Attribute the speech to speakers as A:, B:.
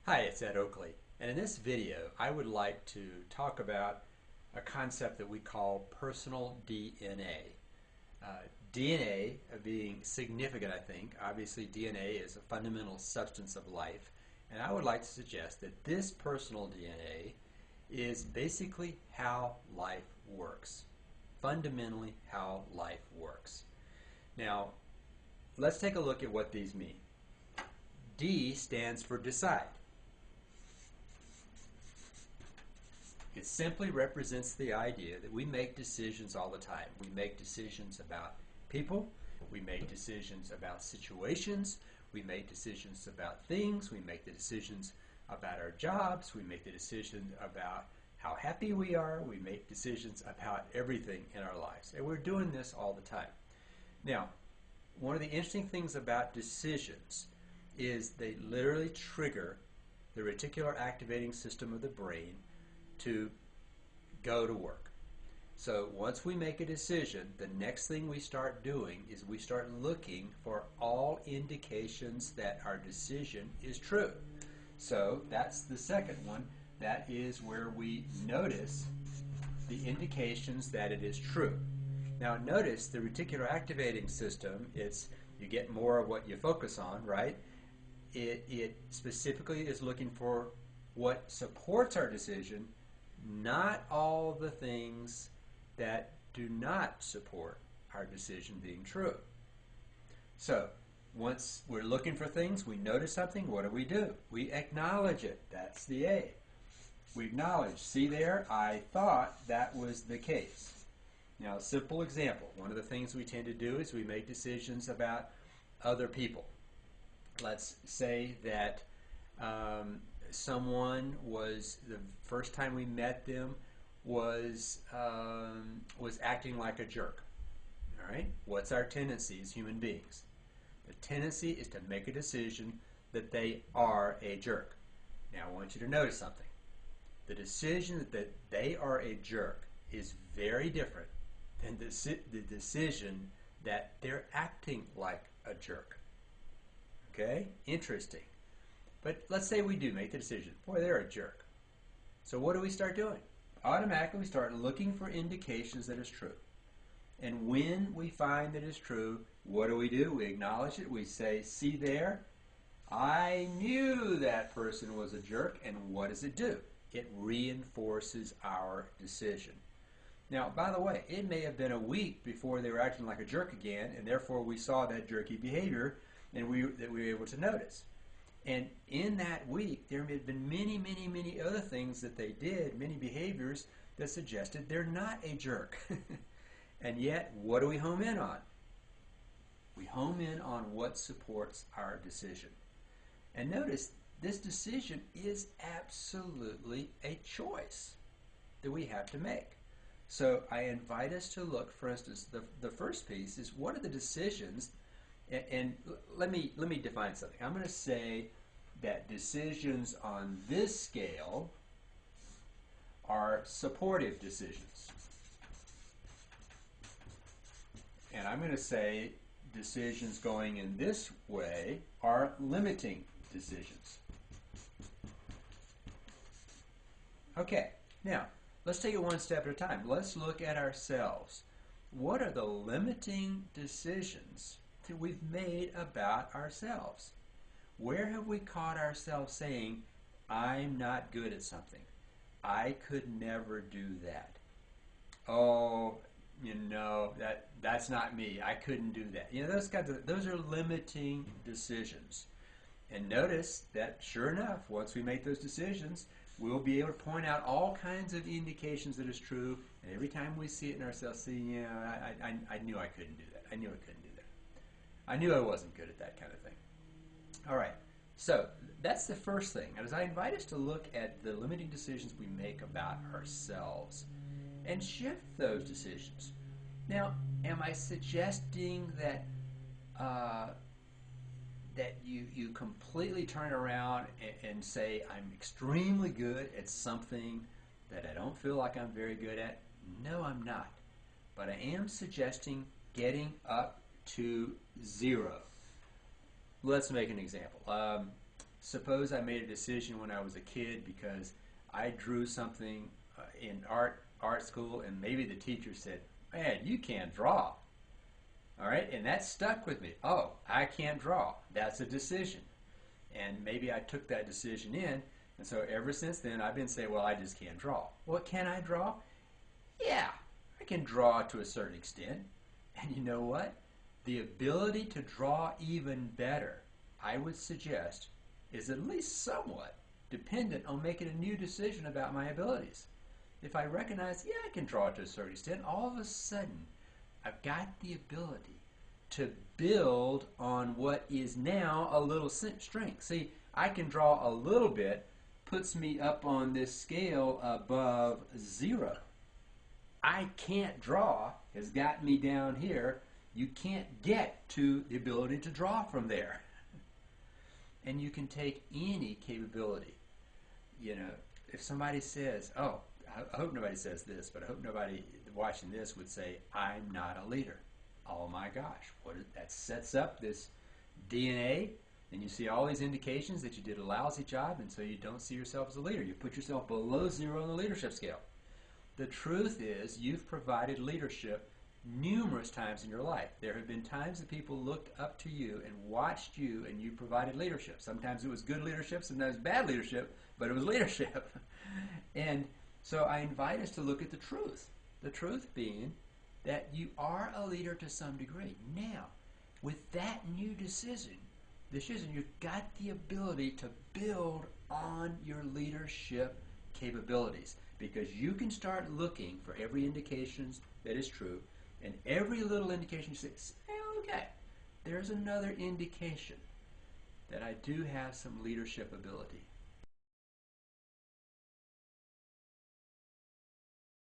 A: Hi, it's Ed Oakley, and in this video I would like to talk about a concept that we call personal DNA. DNA being significant, I think. Obviously DNA is a fundamental substance of life, and I would like to suggest that this personal DNA is basically how life works. Fundamentally how life works. Now, let's take a look at what these mean. D stands for decide. It simply represents the idea that we make decisions all the time. We make decisions about people, we make decisions about situations, we make decisions about things, we make the decisions about our jobs, we make the decisions about how happy we are, we make decisions about everything in our lives. And we're doing this all the time. Now, one of the interesting things about decisions is they literally trigger the reticular activating system of the brain to go to work. So once we make a decision, the next thing we start doing is we start looking for all indications that our decision is true. So that's the second one. That is where we notice the indications that it is true. Now notice the reticular activating system, you get more of what you focus on, right? It specifically is looking for what supports our decision, not all the things that do not support our decision being true. So once we're looking for things, we notice something, what do? We acknowledge it. That's the A. We acknowledge, see there, I thought that was the case. Now, a simple example, one of the things we tend to do is we make decisions about other people. Let's say that someone was, the first time we met them, was acting like a jerk. All right? What's our tendency as human beings? The tendency is to make a decision that they are a jerk. Now I want you to notice something. The decision that they are a jerk is very different than the decision that they're acting like a jerk. Okay? Interesting. But let's say we do make the decision. Boy, they're a jerk. So what do we start doing? Automatically we start looking for indications that it's true. And when we find that it's true, what do? We acknowledge it. We say, see there, I knew that person was a jerk. And what does it do? It reinforces our decision. Now, by the way, it may have been a week before they were acting like a jerk again, and therefore we saw that jerky behavior and we were able to notice. And in that week, there had been many other things that they did, many behaviors that suggested they're not a jerk. And yet, what do we home in on? We home in on what supports our decision. And notice, this decision is absolutely a choice that we have to make. So I invite us to look, for instance, the first piece is what are the decisions. And let me define something. I'm going to say that decisions on this scale are supportive decisions. And I'm going to say decisions going in this way are limiting decisions. Okay, now let's take it one step at a time. Let's look at ourselves. What are the limiting decisions that we've made about ourselves? Where have we caught ourselves saying, I'm not good at something. I could never do that. Oh, that's not me. I couldn't do that. Those are limiting decisions. And notice that sure enough, once we make those decisions, we'll be able to point out all kinds of indications that it's true. And every time we see it in ourselves, see, I knew I couldn't do that. I knew I couldn't do that. I knew I wasn't good at that kind of thing. All right, so that's the first thing. And as I invite us to look at the limiting decisions we make about ourselves and shift those decisions. Now, am I suggesting that that you completely turn around and say, I'm extremely good at something that I don't feel like I'm very good at? No, I'm not. But I am suggesting getting up to 0. Let's make an example. suppose I made a decision when I was a kid because I drew something in art school, and maybe the teacher said, "Man, you can't draw." All right, and that stuck with me. Oh, I can't draw. That's a decision. And maybe I took that decision in, and so ever since then I've been saying, well, I just can't draw. Well, can I draw? Yeah, I can draw to a certain extent. And you know what? The ability to draw even better, I would suggest, is at least somewhat dependent on making a new decision about my abilities. If I recognize, yeah, I can draw to a certain extent, all of a sudden I've got the ability to build on what is now a little strength. See, I can draw a little bit, puts me up on this scale above 0. I can't draw has got me down here. You can't get to the ability to draw from there. And you can take any capability. You know, if somebody says, oh, I hope nobody says this, but I hope nobody watching this would say, I'm not a leader. Oh my gosh, that sets up this DNA, and you see all these indications that you did a lousy job, and so you don't see yourself as a leader. You put yourself below 0 on the leadership scale. The truth is, you've provided leadership numerous times in your life. There have been times that people looked up to you and watched you, and you provided leadership. Sometimes it was good leadership, sometimes bad leadership, but it was leadership. And so I invite us to look at the truth. The truth being that you are a leader to some degree. Now, with that new decision, you've got the ability to build on your leadership capabilities, because you can start looking for every indication that is true, and every little indication you say, okay, there's another indication that I do have some leadership ability.